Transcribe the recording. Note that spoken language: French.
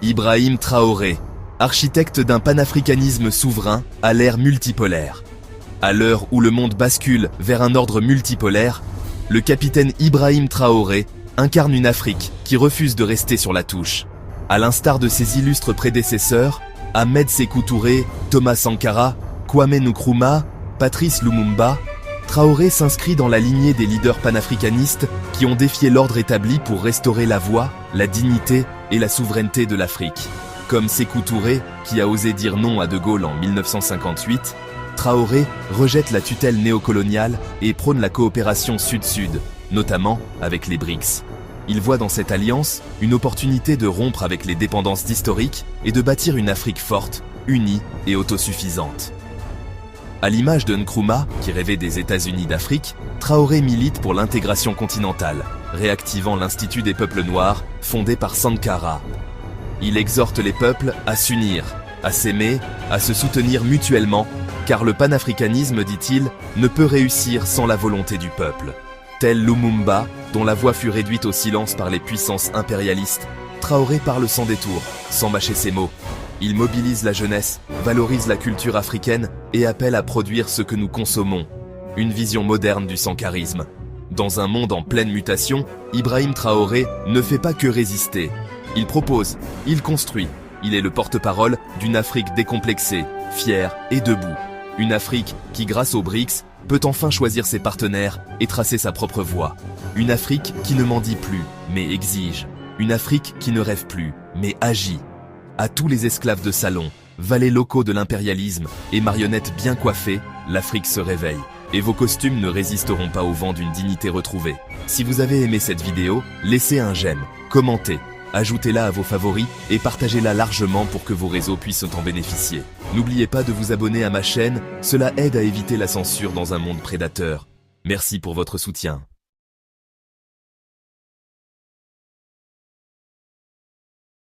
Ibrahim Traoré, architecte d'un panafricanisme souverain à l'ère multipolaire. À l'heure où le monde bascule vers un ordre multipolaire, le capitaine Ibrahim Traoré incarne une Afrique qui refuse de rester sur la touche. À l'instar de ses illustres prédécesseurs, Ahmed Sékou Touré, Thomas Sankara, Kwame Nkrumah, Patrice Lumumba, Traoré s'inscrit dans la lignée des leaders panafricanistes qui ont défié l'ordre établi pour restaurer la voix, la dignité et la souveraineté de l'Afrique. Comme Sékou Touré, qui a osé dire non à De Gaulle en 1958, Traoré rejette la tutelle néocoloniale et prône la coopération sud-sud, notamment avec les BRICS. Il voit dans cette alliance une opportunité de rompre avec les dépendances historiques et de bâtir une Afrique forte, unie et autosuffisante. À l'image de Nkrumah, qui rêvait des États-Unis d'Afrique, Traoré milite pour l'intégration continentale, réactivant l'Institut des peuples noirs, fondé par Sankara. Il exhorte les peuples à s'unir, à s'aimer, à se soutenir mutuellement, car le panafricanisme, dit-il, ne peut réussir sans la volonté du peuple. Tel Lumumba, dont la voix fut réduite au silence par les puissances impérialistes, Traoré parle sans détour, sans mâcher ses mots. Il mobilise la jeunesse, valorise la culture africaine et appelle à produire ce que nous consommons. Une vision moderne du sankarisme. Dans un monde en pleine mutation, Ibrahim Traoré ne fait pas que résister. Il propose, il construit. Il est le porte-parole d'une Afrique décomplexée, fière et debout. Une Afrique qui, grâce aux BRICS, peut enfin choisir ses partenaires et tracer sa propre voie. Une Afrique qui ne mendie plus, mais exige. Une Afrique qui ne rêve plus, mais agit. À tous les esclaves de salon, valets locaux de l'impérialisme et marionnettes bien coiffées, l'Afrique se réveille. Et vos costumes ne résisteront pas au vent d'une dignité retrouvée. Si vous avez aimé cette vidéo, laissez un j'aime, commentez, ajoutez-la à vos favoris et partagez-la largement pour que vos réseaux puissent en bénéficier. N'oubliez pas de vous abonner à ma chaîne, cela aide à éviter la censure dans un monde prédateur. Merci pour votre soutien.